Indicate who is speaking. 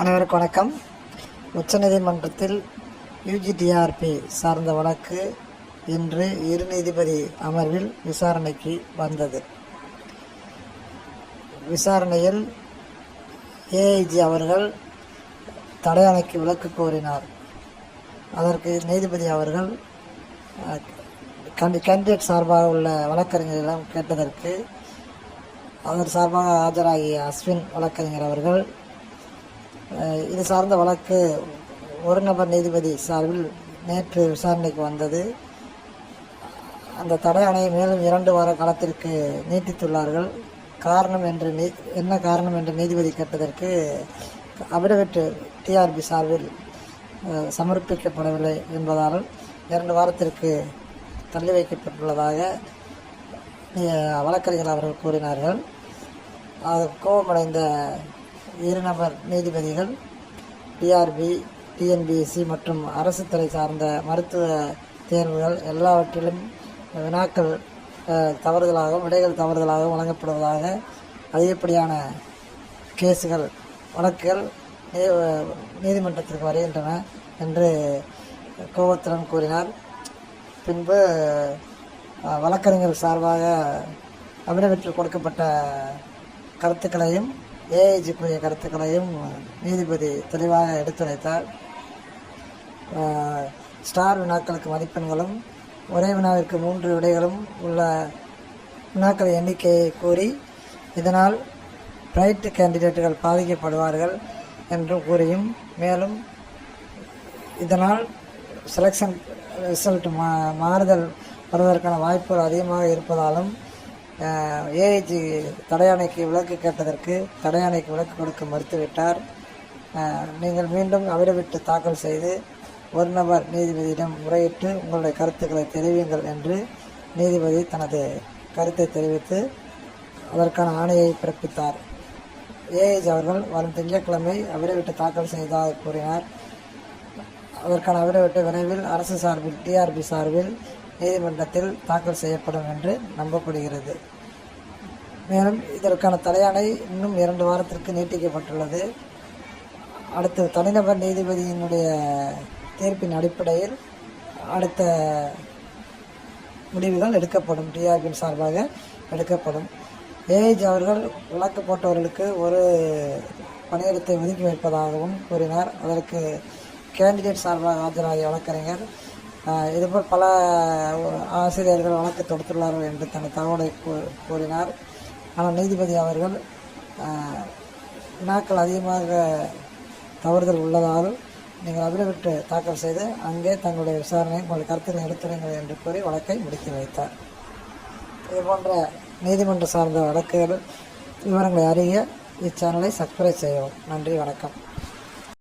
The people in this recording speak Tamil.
Speaker 1: அனைவருக்கும் வணக்கம். உச்சநீதிமன்றத்தில் யூஜிடிஆர்பி சார்ந்த வழக்கு இன்று இரு நீதிபதி அமர்வில் விசாரணைக்கு வந்தது. விசாரணையில் ஏஐஜி அவர்கள் தடையாணைக்கு விலக்கு கோரினார். அதற்கு நீதிபதி அவர்கள் கேண்டிடேட் சார்பாக உள்ள வழக்கறிஞரிடம் கேட்டதற்கு அவர் சார்பாக ஆஜராகிய அஸ்வின் வழக்கறிஞர் அவர்கள் இது சார்ந்த வழக்கு ஒரு நபர் நீதிபதி சார்பில் நேற்று விசாரணைக்கு வந்தது. அந்த தடையாணையை மேலும் 2 வார காலத்திற்கு நீட்டித்துள்ளார்கள். என்ன காரணம் என்று நீதிபதி கேட்டதற்கு அபிடவிட் டிஆர்பி சார்பில் சமர்ப்பிக்கப்படவில்லை என்பதால் 2 வாரத்திற்கு தள்ளி வைக்கப்பட்டுள்ளதாக வழக்கறிஞர் அவர்கள் கூறினார்கள். கோபமடைந்த 2 நபர் நீதிபதிகள் டிஆர்பி, டிஎன்பிஎஸ்சி மற்றும் அரசு துறை சார்ந்த மருத்துவ தேர்வுகள் எல்லாவற்றிலும் வினாக்கள் தவறுதலாகவும் விடைகள் தவறுதலாகவும் வழங்கப்படுவதாக அதிகப்படியான வழக்குகள் நீதிமன்றத்திற்கு வருகின்றன என்று கோபத்துடன் கூறினார். பின்பு வழக்கறிஞர் சார்பாக அபிடவிட்டில் கொடுக்கப்பட்ட கருத்துக்களையும் ஏஐஜிக்குரிய கருத்துக்களையும் நீதிபதி தெளிவாக எடுத்துரைத்தார். ஸ்டார் வினாக்களுக்கு மதிப்பெண்களும் ஒரே வினாவிற்கு 3 விடைகளும் உள்ள வினாக்கள் எண்ணிக்கையை கூறி இதனால் பிரைட் கேண்டிடேட்டுகள் பாதிக்கப்படுவார்கள் என்று கூறியும், மேலும் இதனால் செலெக்ஷன் ரிசல்ட் மாறுதல் வருவதற்கான வாய்ப்புகள் அதிகமாக இருப்பதாலும் ஏஐஜி தடையாணைக்கு விலக்கு கேட்டதற்கு தடையாணைக்கு விலக்கு கொடுக்க மறுத்துவிட்டார். நீங்கள் மீண்டும் அபிடவிட் தாக்கல் செய்து ஒரு நபர் நீதிபதியிடம் முறையிட்டு உங்களுடைய கருத்துக்களை தெரிவியுங்கள் என்று நீதிபதி தனது கருத்தை தெரிவித்து அதற்கான ஆணையை பிறப்பித்தார். ஏஐஜி அவர்கள் வரும் திங்கட்கிழமை அபிடவிட் தாக்கல் செய்ததாக கூறினார். அதற்கான அபிடவிட் விரைவில் அரசு சார்பில் டிஆர்பி சார்பில் நீதிமன்றத்தில் தாக்கல் செய்யப்படும் என்று நம்பப்படுகிறது. மேலும் இதற்கான தடையாணை இன்னும் 2 வாரத்திற்கு நீட்டிக்கப்பட்டுள்ளது. அடுத்த தனிநபர் நீதிபதியினுடைய தீர்ப்பின் அடிப்படையில் அடுத்த முடிவுகள் எடுக்கப்படும், டிஆர்பியின் சார்பாக எடுக்கப்படும். ஏஐஜி அவர்கள் வழக்கு போட்டவர்களுக்கு ஒரு பணியிடத்தை ஒதுக்கி வைப்பதாகவும் கூறினார். அதற்கு கேண்டிடேட் சார்பாக ஆஜராகிய வழக்கறிஞர் இதுபோல் பல ஆசிரியர்கள் வழக்கு தொடுத்துள்ளார்கள் என்று தனது தகவலை கூறினார். ஆனால் நீதிபதி அவர்கள் வினாக்கள் அதிகமாக தவறுதல் உள்ளதால் நீங்கள் அபிடவிட் தாக்கல் செய்து அங்கே தங்களுடைய விசாரணை உங்களுடைய கருத்துக்களை எடுத்துரைங்கள் என்று கூறி வழக்கை முடித்து வைத்தார். இதுபோன்ற நீதிமன்ற சார்ந்த வழக்குகள் விவரங்களை அறிய இச்சேனலை சப்ஸ்கிரைப் செய்யவும். நன்றி, வணக்கம்.